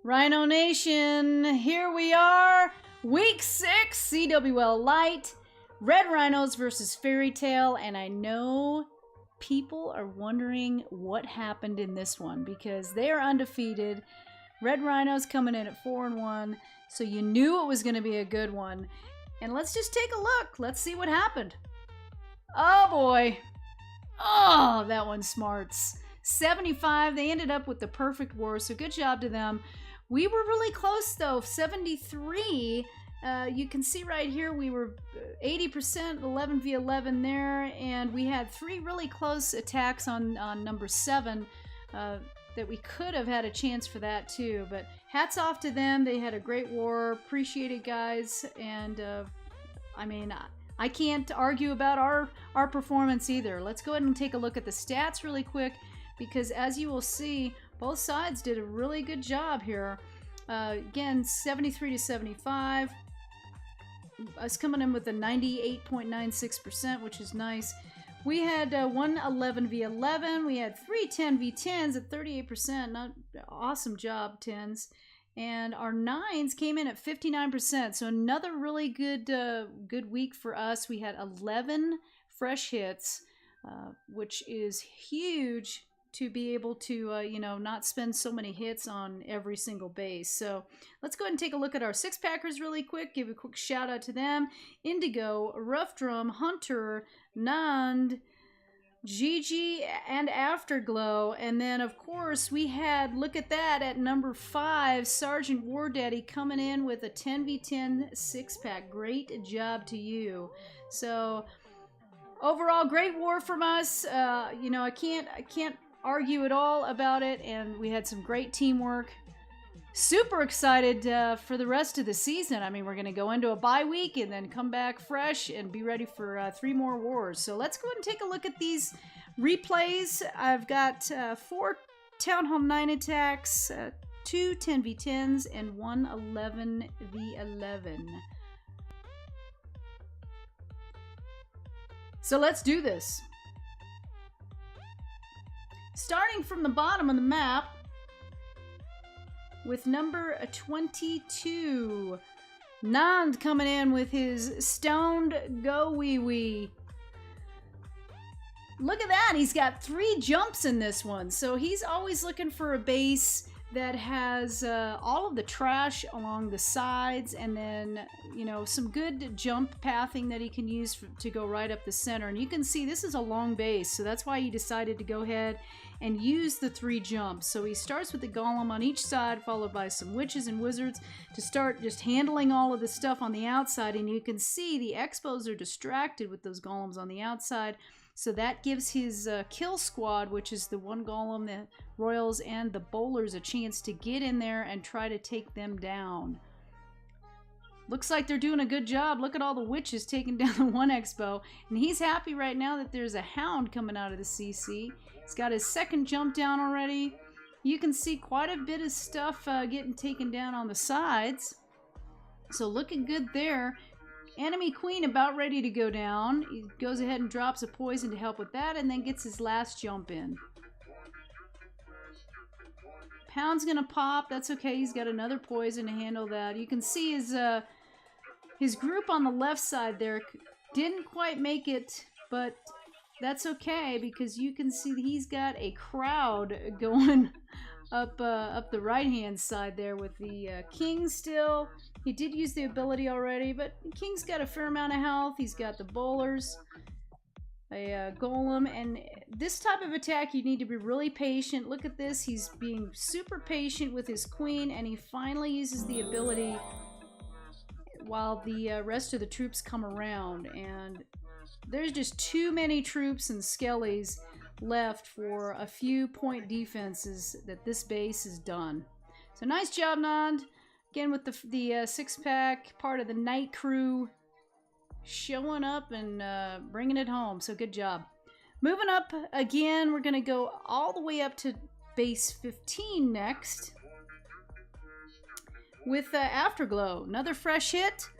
Rhino Nation, here we are, week 6, CWL Lite, Red Rhinos versus FairyTail, and I know people are wondering what happened in this one because they are undefeated. Red Rhinos coming in at 4-1, so you knew it was going to be a good one. And let's just take a look. Let's see what happened. Oh boy. Oh, that one smarts. 75, they ended up with the perfect war, so good job to them. We were really close though, 73. You can see right here we were 80%, 11v11 there, and we had 3 really close attacks on number 7 that we could have had a chance for that too. But hats off to them. They had a great war. Appreciate it, guys. And I mean, I can't argue about our performance either. Let's go ahead and take a look at the stats really quick, because as you will see, both sides did a really good job here. Again, 73 to 75. Us coming in with a 98.96%, which is nice. We had 111v11. We had 3 10v10s at 38%. Not awesome job, 10s. And our 9s came in at 59%. So another really good good week for us. We had 11 fresh hits, which is huge to be able to, you know, not spend so many hits on every single base. So let's go ahead and take a look at our 6-packers really quick. Give a quick shout out to them. Indigo, Rough Drum, Hunter, Nand, Gigi, and Afterglow. And then, of course, we had, look at that, at number 5, SgtWarDaddy coming in with a 10v10 6-pack. Great job to you. So overall, great war from us. You know, I can't argue at all about it, and we had some great teamwork. Super excited for the rest of the season. I mean, we're going to go into a bye week and then come back fresh and be ready for 3 more wars. So let's go ahead and take a look at these replays. I've got 4 Town Hall 9 attacks, 2 10v10s, and 1 11v11. So let's do this. Starting from the bottom of the map with number 22. Nand coming in with his stoned go wee wee. Look at that, he's got 3 jumps in this one. So he's always looking for a base that has all of the trash along the sides, and then, you know, some good jump pathing that he can use to go right up the center. And you can see this is a long base, so that's why he decided to go ahead and use the 3 jumps. So he starts with the golem on each side, followed by some witches and wizards to start just handling all of the stuff on the outside. And you can see the expos are distracted with those golems on the outside. So that gives his kill squad, which is the 1 golem, the royals, and the bowlers, a chance to get in there and try to take them down. Looks like they're doing a good job. Look at all the witches taking down the 1 expo. And he's happy right now that there's a hound coming out of the CC. He's got his 2nd jump down already. You can see quite a bit of stuff getting taken down on the sides. So looking good there. Enemy queen about ready to go down. He goes ahead and drops a poison to help with that, and then gets his last jump in. Pound's gonna pop. That's okay. He's got another poison to handle that. You can see his group on the left side there didn't quite make it, but that's okay because you can see he's got a crowd going up the right-hand side there with the king still. He did use the ability already, but King's got a fair amount of health. He's got the bowlers, a golem, and this type of attack you need to be really patient. Look at this. He's being super patient with his queen, and he finally uses the ability while the rest of the troops come around. And there's just too many troops and skellies left for a few point defenses that this base is done. So nice job, Nand. Again with the 6-pack, part of the night crew, showing up and bringing it home. So good job. Moving up again, we're going to go all the way up to base 15 next with Afterglow. Another fresh hit.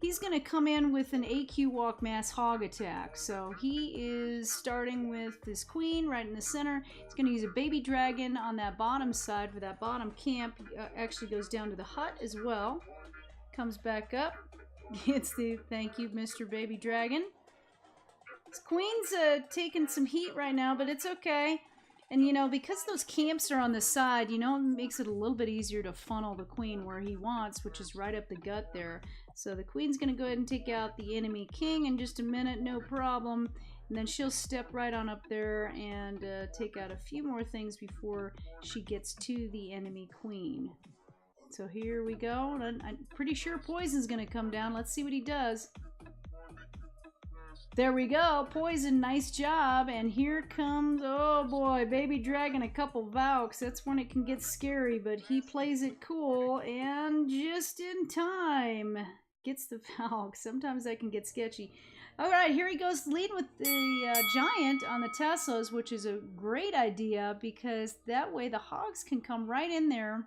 he's going to come in with an AQ Walk Mass Hog attack. So he is starting with this queen right in the center. He's going to use a baby dragon on that bottom side for that bottom camp. Actually goes down to the hut as well. Comes back up. Gets the thank you, Mr. Baby Dragon. This queen's taking some heat right now, but it's okay. And, you know, because those camps are on the side, you know, it makes it a little bit easier to funnel the queen where he wants, which is right up the gut there. So the queen's going to go ahead and take out the enemy king in just a minute, no problem. And then she'll step right on up there and take out a few more things before she gets to the enemy queen. So here we go. I'm pretty sure poison's going to come down. Let's see what he does. There we go. Poison, nice job. And here comes, oh boy, Baby Dragon, a couple Valks. That's when it can get scary, but he plays it cool and just in time gets the Valk. Sometimes that can get sketchy. All right, here he goes leading with the Giant on the Teslas, which is a great idea because that way the Hogs can come right in there.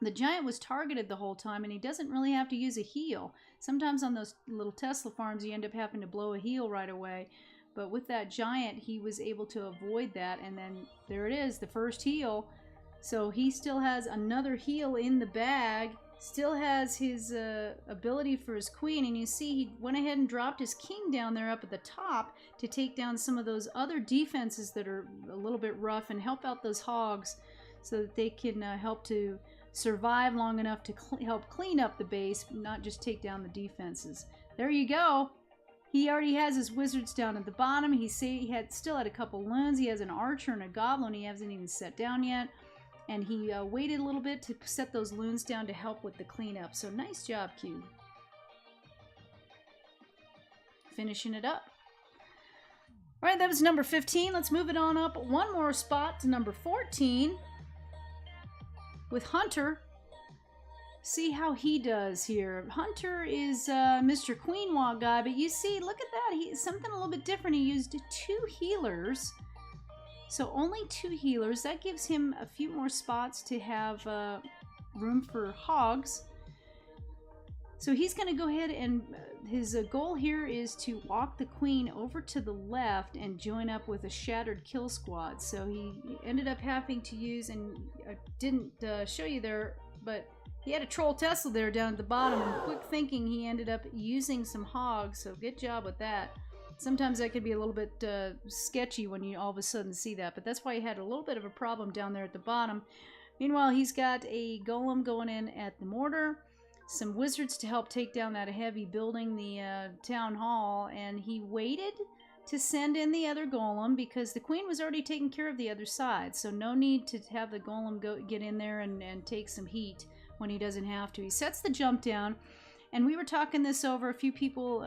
The Giant was targeted the whole time, and he doesn't really have to use a heal. Sometimes on those little Tesla farms, you end up having to blow a heal right away. But with that Giant, he was able to avoid that, and then there it is, the first heal. So he still has another heal in the bag, still has his ability for his queen, and you see he went ahead and dropped his king down there up at the top to take down some of those other defenses that are a little bit rough and help out those Hogs so that they can help to survive long enough to help clean up the base, not just take down the defenses. There you go. He already has his wizards down at the bottom. He still had a couple loons. He has an archer and a goblin he hasn't even set down yet. And he waited a little bit to set those loons down to help with the cleanup. So nice job, Q. Finishing it up. All right, that was number 15. Let's move it on up one more spot to number 14. With Hunter, see how he does here. Hunter is Mr. Queen Walk guy, but you see, look at that. He's something a little bit different. He used 2 healers, so only 2 healers. That gives him a few more spots to have room for Hogs. So he's going to go ahead and his goal here is to walk the queen over to the left and join up with a shattered kill squad. So he ended up having to use, and I didn't show you there, but he had a troll Tesla there down at the bottom, and quick thinking he ended up using some Hogs, so good job with that. Sometimes that could be a little bit sketchy when you all of a sudden see that, but that's why he had a little bit of a problem down there at the bottom. Meanwhile, he's got a golem going in at the mortar, some wizards to help take down that heavy building, the town hall, and he waited to send in the other golem because the queen was already taking care of the other side, so no need to have the golem get in there and take some heat when he doesn't have to. He sets the jump down, and we were talking this over, a few people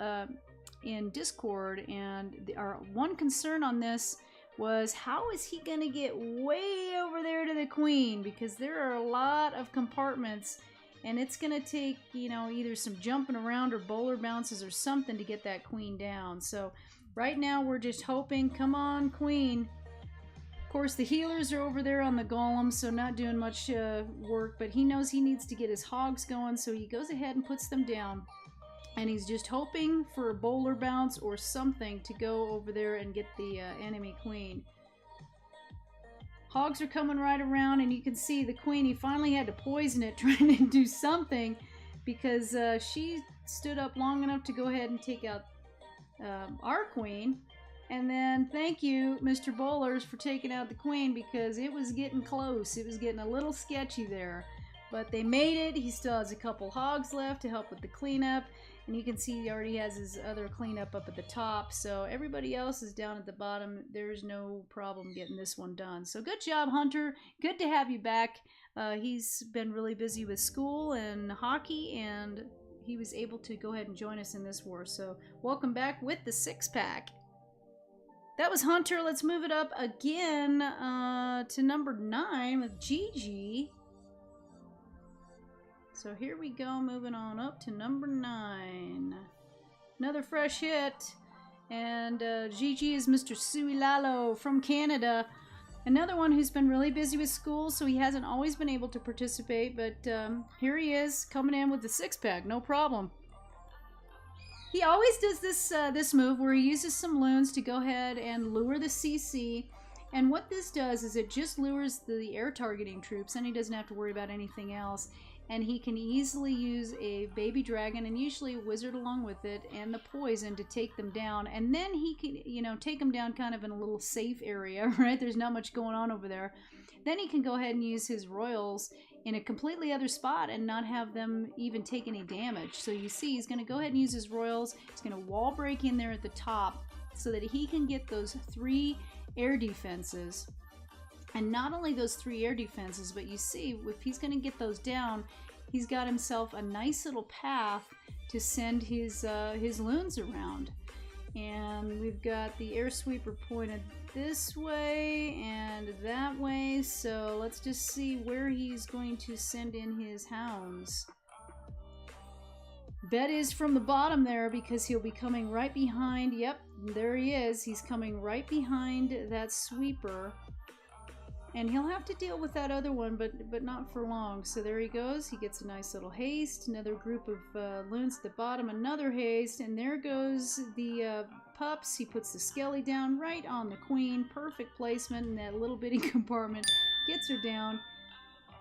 in Discord, and our one concern on this was how is he going to get way over there to the queen, because there are a lot of compartments. And it's going to take, you know, either some jumping around or bowler bounces or something to get that queen down. So right now we're just hoping, come on, queen. Of course, the healers are over there on the golem, so not doing much work. But he knows he needs to get his Hogs going, so he goes ahead and puts them down. And he's just hoping for a bowler bounce or something to go over there and get the enemy queen. Hogs are coming right around, and you can see the queen, he finally had to poison it trying to do something because she stood up long enough to go ahead and take out our queen. And then thank you, Mr. Bowlers, for taking out the queen because it was getting close. It was getting a little sketchy there. But they made it. He still has a couple Hogs left to help with the cleanup. And you can see he already has his other cleanup up at the top. So everybody else is down at the bottom. There's no problem getting this one done. So good job, Hunter. Good to have you back. He's been really busy with school and hockey, and he was able to go ahead and join us in this war. So welcome back with the 6-pack. That was Hunter. Let's move it up again to number 9 with Gigi. So here we go, moving on up to number 9. Another fresh hit. And Gigi is Mr. Suilalo from Canada. Another one who's been really busy with school, so he hasn't always been able to participate. But here he is, coming in with the 6-pack, no problem. He always does this move where he uses some loons to go ahead and lure the CC. And what this does is it just lures the air targeting troops, and he doesn't have to worry about anything else. And he can easily use a baby dragon and usually a wizard along with it and the poison to take them down. And then he can, you know, take them down kind of in a little safe area, right? There's not much going on over there. Then he can go ahead and use his royals in a completely other spot and not have them even take any damage. So you see, he's going to go ahead and use his royals. He's going to wall break in there at the top so that he can get those 3 air defenses. And not only those 3 air defenses, but you see, if he's going to get those down, he's got himself a nice little path to send his loons around. And we've got the air sweeper pointed this way and that way, so let's just see where he's going to send in his hounds. Bet is from the bottom there, because he'll be coming right behind. Yep, there he is. He's coming right behind that sweeper. And he'll have to deal with that other one, but not for long. So there he goes. He gets a nice little haste. Another group of loons at the bottom. Another haste. And there goes the pups. He puts the skelly down right on the queen. Perfect placement in that little bitty compartment. Gets her down.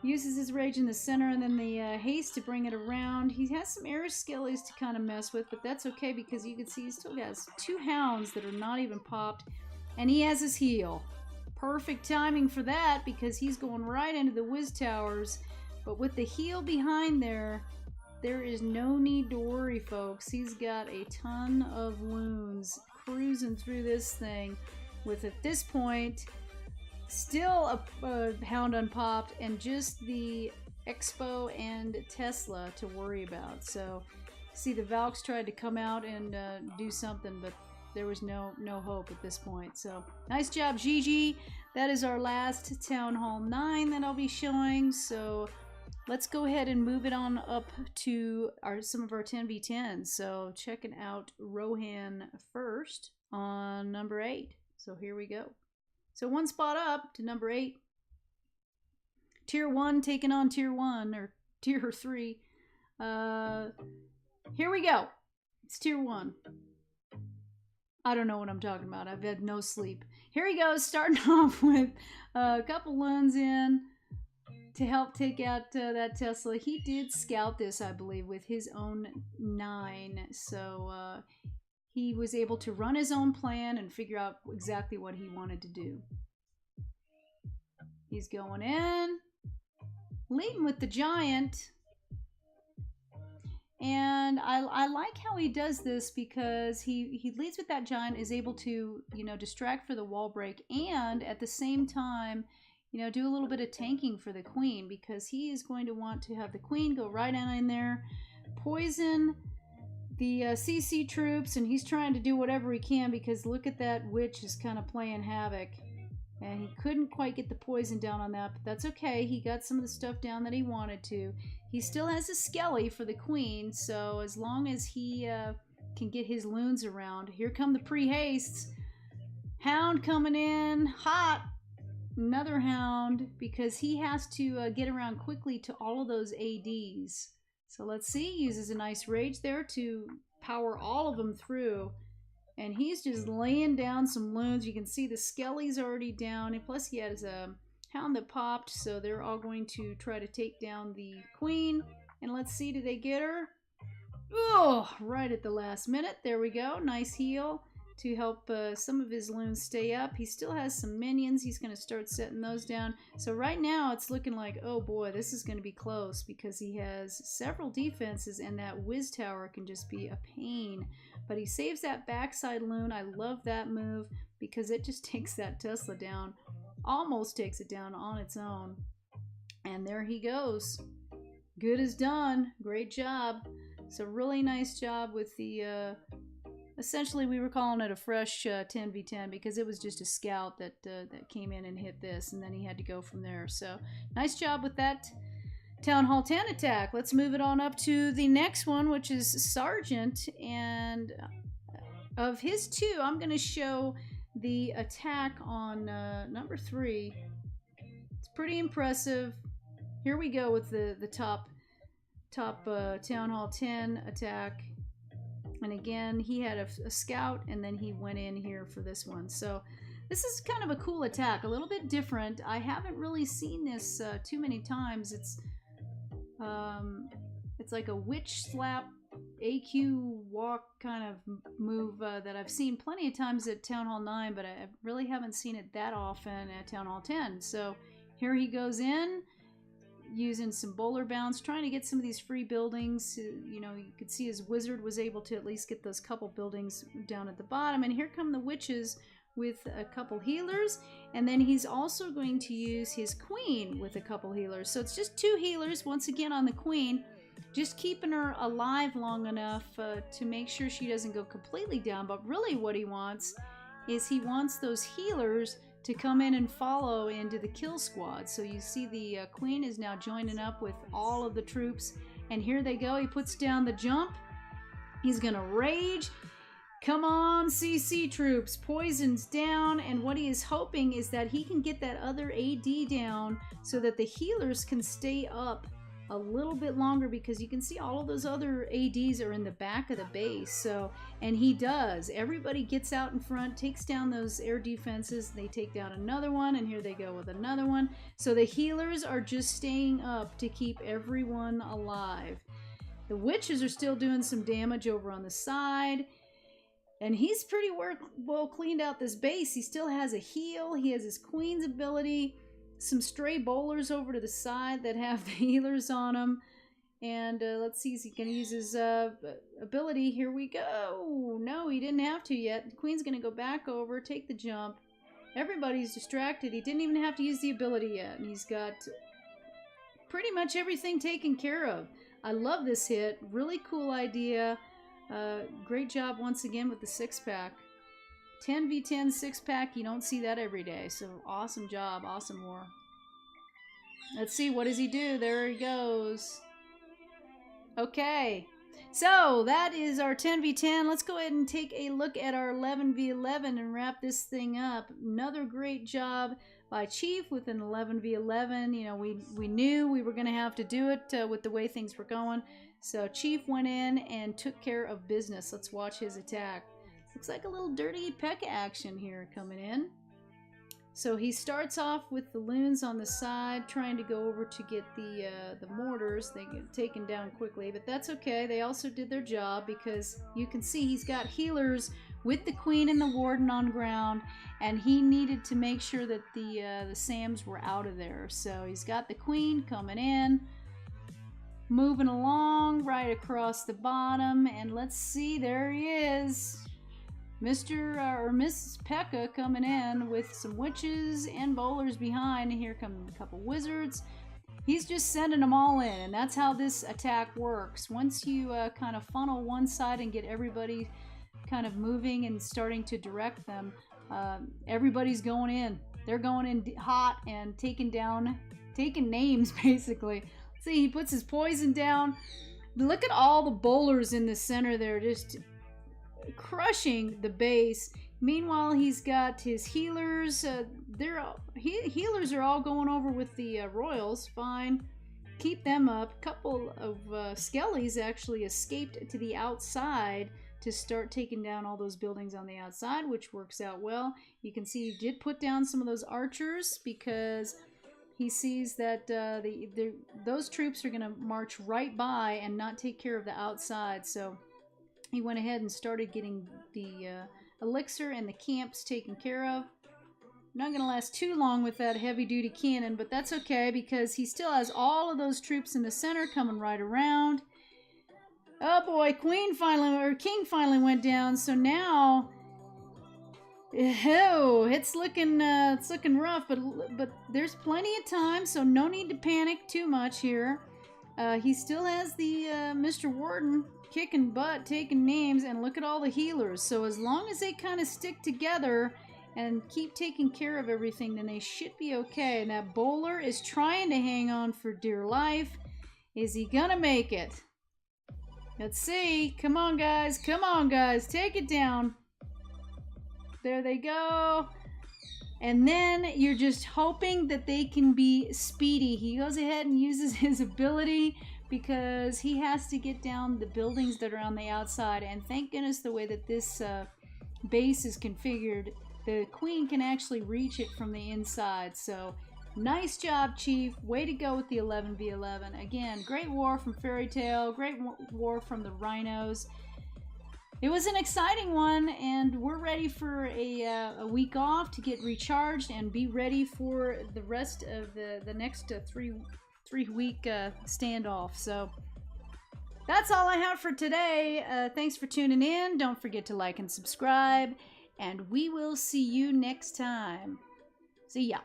Uses his rage in the center, and then the haste to bring it around. He has some air skellies to kind of mess with, but that's okay because you can see he still has 2 hounds that are not even popped. And he has his heal. Perfect timing for that because he's going right into the whiz towers. But with the heal behind there is no need to worry, folks. He's got a ton of loons cruising through this thing with, at this point, still a hound unpopped and just the Expo and Tesla to worry about. So, see, the Valks tried to come out and do something, but there was no hope at this point. So, nice job, Gigi. That is our last Town Hall 9 that I'll be showing. So, let's go ahead and move it on up to some of our 10v10s. So, checking out Rohan first on number 8. So, here we go. So, 1 spot up to number 8. Tier 1 taking on Tier 1, or Tier 3. Here we go. It's Tier 1. I don't know what I'm talking about. I've had no sleep. Here he goes, starting off with a couple loons in to help take out that Tesla. He did scout this, I believe, with his own 9. So he was able to run his own plan and figure out exactly what he wanted to do. He's going in, leading with the giant. And I like how he does this because he leads with that giant, is able to, you know, distract for the wall break, and at the same time, you know, do a little bit of tanking for the queen, because he is going to want to have the queen go right down in there, poison the CC troops, and he's trying to do whatever he can because look at that witch is kind of playing havoc. And he couldn't quite get the poison down on that, but that's okay. He got some of the stuff down that he wanted to. He still has a skelly for the queen, so as long as he can get his loons around. Here come the pre-hastes. Hound coming in, hot. Another hound, because he has to get around quickly to all of those ADs. So let's see, he uses a nice rage there to power all of them through. And he's just laying down some loons. You can see the skelly's already down. And plus he has a hound that popped. So they're all going to try to take down the queen. And let's see, do they get her? Oh, right at the last minute. There we go. Nice heal to help some of his loons stay up. He still has some minions. He's going to start setting those down. So right now it's looking like, oh boy, this is going to be close because he has several defenses and that whiz tower can just be a pain. But he saves that backside loon. I love that move because it just takes that Tesla down. Almost takes it down on its own. And there he goes. Good as done. Great job. So really nice job with the... essentially, we were calling it a fresh 10v10 because it was just a scout that came in and hit this, and then he had to go from there. So, nice job with that Town Hall 10 attack. Let's move it on up to the next one, which is Sergeant. And of his 2, I'm going to show the attack on number 3. It's pretty impressive. Here we go with the top Town Hall 10 attack. And again, he had a scout, and then he went in here for this one. So this is kind of a cool attack, a little bit different. I haven't really seen this too many times. It's like a witch slap AQ walk kind of move that I've seen plenty of times at Town Hall 9, but I really haven't seen it that often at Town Hall 10. So here he goes in, using some bowler bounce, trying to get some of these free buildings. You know, you could see his wizard was able to at least get those couple buildings down at the bottom. And here come the witches with a couple healers, and then he's also going to use his queen with a couple healers. So it's just 2 healers once again on the queen, just keeping her alive long enough to make sure she doesn't go completely down. But really what he wants is he wants those healers to come in and follow into the kill squad. So you see the queen is now joining up with all of the troops, and here they go. He puts down the jump. He's gonna rage. Come on, CC troops. Poison's down, and what he is hoping is that he can get that other AD down so that the healers can stay up a little bit longer, because you can see all of those other ADs are in the back of the base. So, and he does. Everybody gets out in front, takes down those air defenses. They take down another one, and here they go with another one. So the healers are just staying up to keep everyone alive. The witches are still doing some damage over on the side. And he's pretty well cleaned out this base. He still has a heal. He has his queen's ability. Some stray bowlers over to the side that have the healers on them. And let's see, is he going to use his ability? Here we go. No, he didn't have to yet. The queen's going to go back over, take the jump. Everybody's distracted. He didn't even have to use the ability yet. And he's got pretty much everything taken care of. I love this hit. Really cool idea. Great job once again with the 6-pack. 10v10 6-pack, you don't see that every day. So awesome job, awesome war. Let's see, what does he do? There he goes. Okay, so that is our 10v10. Let's go ahead and take a look at our 11v11 and wrap this thing up. Another great job by Chief with an 11v11. You know, we knew we were going to have to do it with the way things were going. So Chief went in and took care of business. Let's watch his attack. Looks like a little dirty P.E.K.K.A action here coming in. So he starts off with the loons on the side, trying to go over to get the mortars. They get taken down quickly, but that's okay. They also did their job, because you can see he's got healers with the queen and the warden on ground, and he needed to make sure that the SAMs were out of there. So he's got the queen coming in, moving along right across the bottom, and let's see, there he is. Mr. or Mrs. P.E.K.K.A coming in with some witches and bowlers behind. Here come a couple wizards. He's just sending them all in, and that's how this attack works. Once you kind of funnel one side and get everybody kind of moving and starting to direct them, everybody's going in. They're going in hot and taking names, basically. See, he puts his poison down. Look at all the bowlers in the center there, just crushing the base. Meanwhile, he's got his healers. Healers are all going over with the royals. Fine, keep them up. A couple of skellies actually escaped to the outside to start taking down all those buildings on the outside, which works out well. You can see he did put down some of those archers, because he sees that those troops are going to march right by and not take care of the outside. So he went ahead and started getting the elixir and the camps taken care of. Not going to last too long with that heavy-duty cannon, but that's okay, because he still has all of those troops in the center coming right around. Oh boy, King finally went down. So now, it's looking rough, but there's plenty of time, so no need to panic too much here. He still has the Mr. Warden kicking butt, taking names, and look at all the healers. So as long as they kind of stick together and keep taking care of everything, then they should be okay. And that bowler is trying to hang on for dear life. Is he gonna make it? Let's see. Come on, guys. Come on, guys. Take it down. There they go. And then you're just hoping that they can be speedy. He goes ahead and uses his ability, because he has to get down the buildings that are on the outside, and thank goodness the way that this base is configured, the queen can actually reach it from the inside. So nice job, Chief. Way to go with the 11v11. Again, great war from FairyTail, great war from the Rhinos. It was an exciting one, and we're ready for a week off to get recharged and be ready for the rest of the next three-week standoff. So that's all I have for today. Thanks for tuning in. Don't forget to like and subscribe, and we will see you next time. See ya.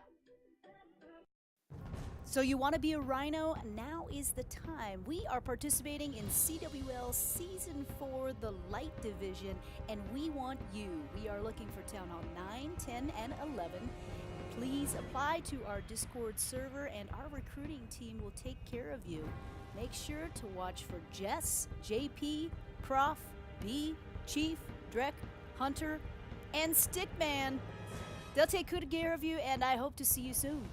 So you want to be a Rhino? Now is the time. We are participating in CWL Season 4, the Light Division, and we want you. We are looking for Town Hall 9, 10, and 11. Please apply to our Discord server, and our recruiting team will take care of you. Make sure to watch for Jess, JP, Prof, B, Chief, Drek, Hunter, and Stickman. They'll take good care of you, and I hope to see you soon.